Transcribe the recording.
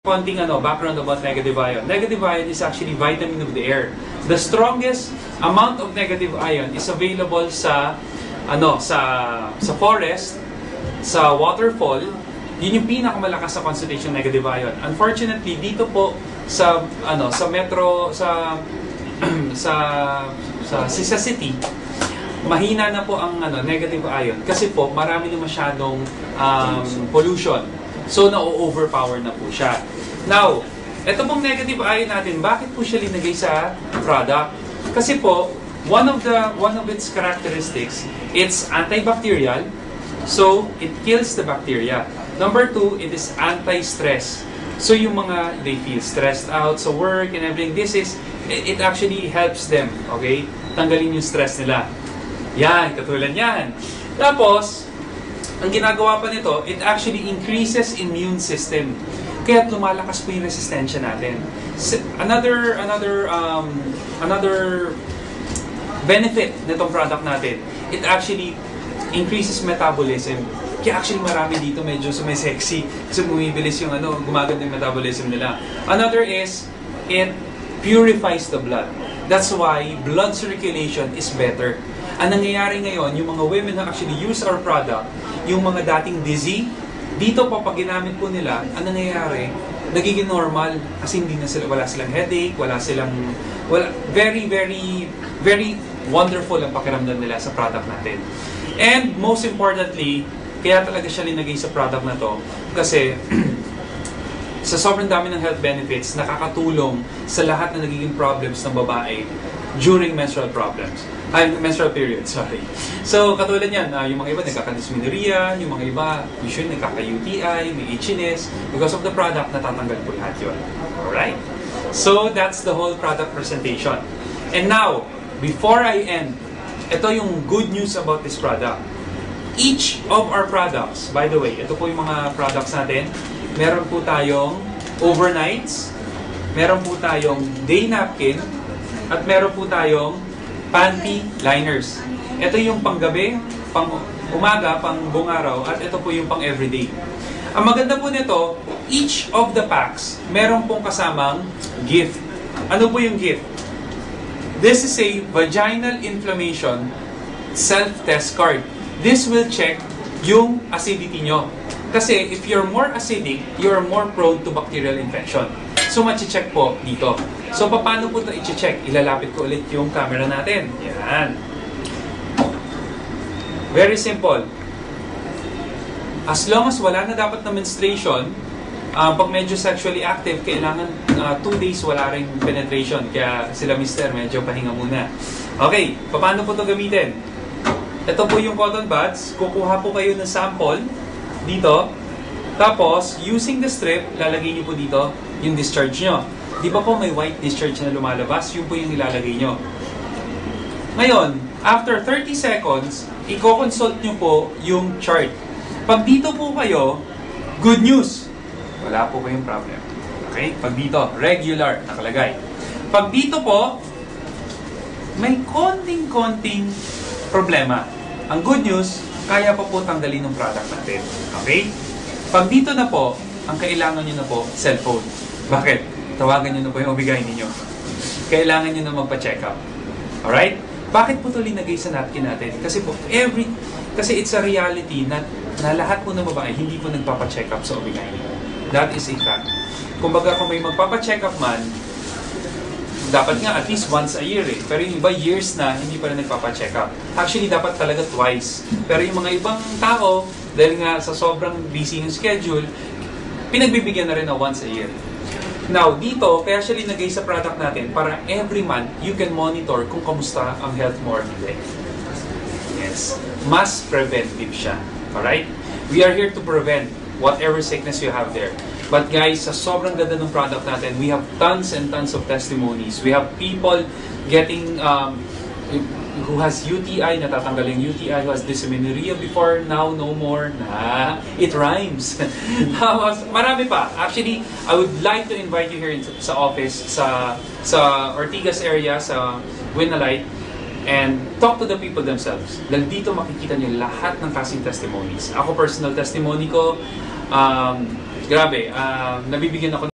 Konting background about negative ion. Negative ion is actually vitamin of the air. The strongest amount of negative ion is available sa sa forest, sa waterfall. Yun yung pinakamalakas na concentration ng negative ion. Unfortunately, dito po sa metro sa city, mahina na po ang negative ion kasi po marami na masyadong pollution. So na-overpower na po siya. Now, ito pong negative ion natin, bakit po siya linagay sa product? Kasi po, one of its characteristics, it's antibacterial, so it kills the bacteria. Number 2, it is anti-stress. So yung mga, they feel stressed out sa work and everything, it actually helps them, okay? Tanggalin yung stress nila. Yan, katulad yan. Tapos, ang ginagawa pa nito, it actually increases immune system. Kaya lumalakas po yung resistensya natin. Another benefit nitong product natin, it actually increases metabolism. Kaya actually marami dito medyo sexy kasi bumibilis yung gumaganda yung metabolism nila. Another is, it purifies the blood. That's why blood circulation is better. Ang nangyayari ngayon, yung mga women na actually use our product, yung mga dating dizzy, dito po pag ginamit po nila, ang nangyayari, nagiging normal kasi wala silang headache, very, very, very wonderful ang pakiramdam nila sa product natin. And most importantly, kaya talaga siya linagay sa product na to kasi sa sobrang dami ng health benefits, nakakatulong sa lahat na nagiging problems ng babae during menstrual period, sorry. So, katulad yan, yung mga iba nagkaka-dysmenorrhea, yung mga iba, usually nagkaka-UTI, may itchiness, because of the product, natatanggal po lahat yun. Alright? So, that's the whole product presentation. And now, before I end, ito yung good news about this product. Each of our products, by the way, ito po yung mga products natin, meron po tayong overnights, meron po tayong day napkin, at meron po tayong panty liners. Ito yung panggabi, pang umaga, pang buong araw, at ito po yung pang everyday. Ang maganda po nito, each of the packs, meron pong kasamang gift. Ano po yung gift? This is a vaginal inflammation self-test card. This will check yung acidity nyo. Kasi if you're more acidic, you're more prone to bacterial infection. So, machi-check po dito. So, paano po ito i-check? Ilalapit ko ulit yung camera natin. Yan. Very simple. As long as wala na dapat na menstruation, pag medyo sexually active, kailangan 2 days wala ring penetration. Kaya sila mister, medyo pahinga muna. Okay, paano po ito gamitin? Ito po yung cotton buds. Kukuha po kayo ng sample dito. Tapos, using the strip, lalagay niyo po dito yung discharge nyo. Di ba po may white discharge na lumalabas? Yun po yung ilalagay nyo. Ngayon, after 30 seconds, i-consult nyo po yung chart. Pag dito po kayo, good news. Wala po kayong problem. Okay? Pag dito, regular, nakalagay. Pag dito po, may konting problema. Ang good news, kaya pa po tanggalin ng product natin. Okay? Pag dito na po, ang kailangan nyo na po, cellphone. Bakit? Tawagan nyo na po yung bigay ninyo. Kailangan nyo na magpa-check up. Alright? Bakit po ito linagay sa napkin natin? Kasi po, kasi it's a reality na lahat po ng babae hindi po nagpapa-check up sa OB-GYN. That is a fact. Kumbaga, kung may magpapa-check up man, dapat nga at least once a year eh. Pero yung iba years na, hindi pa rin nagpapa-check up. Actually, dapat talaga twice. Pero yung mga ibang tao, dahil nga sa sobrang busy yung schedule, pinagbibigyan na rin na once a year. Now, dito, kaya siya linagay sa product natin para every month, you can monitor kung kamusta ang health mo or hindi. Yes. Mas preventive siya. Alright? We are here to prevent whatever sickness you have there. But guys, sa sobrang ganda ng product natin, we have tons and tons of testimonies. We have people getting, who has UTI, natatanggal yung UTI, who has dysmenorrhea before, now no more. It rhymes. Marami pa. Actually, I would like to invite you here sa office, sa Ortigas area, sa Winalite, and talk to the people themselves. Dahil dito makikita niyo lahat ng kasing testimonies. Ako, personal testimony ko, grabe, nabibigyan ako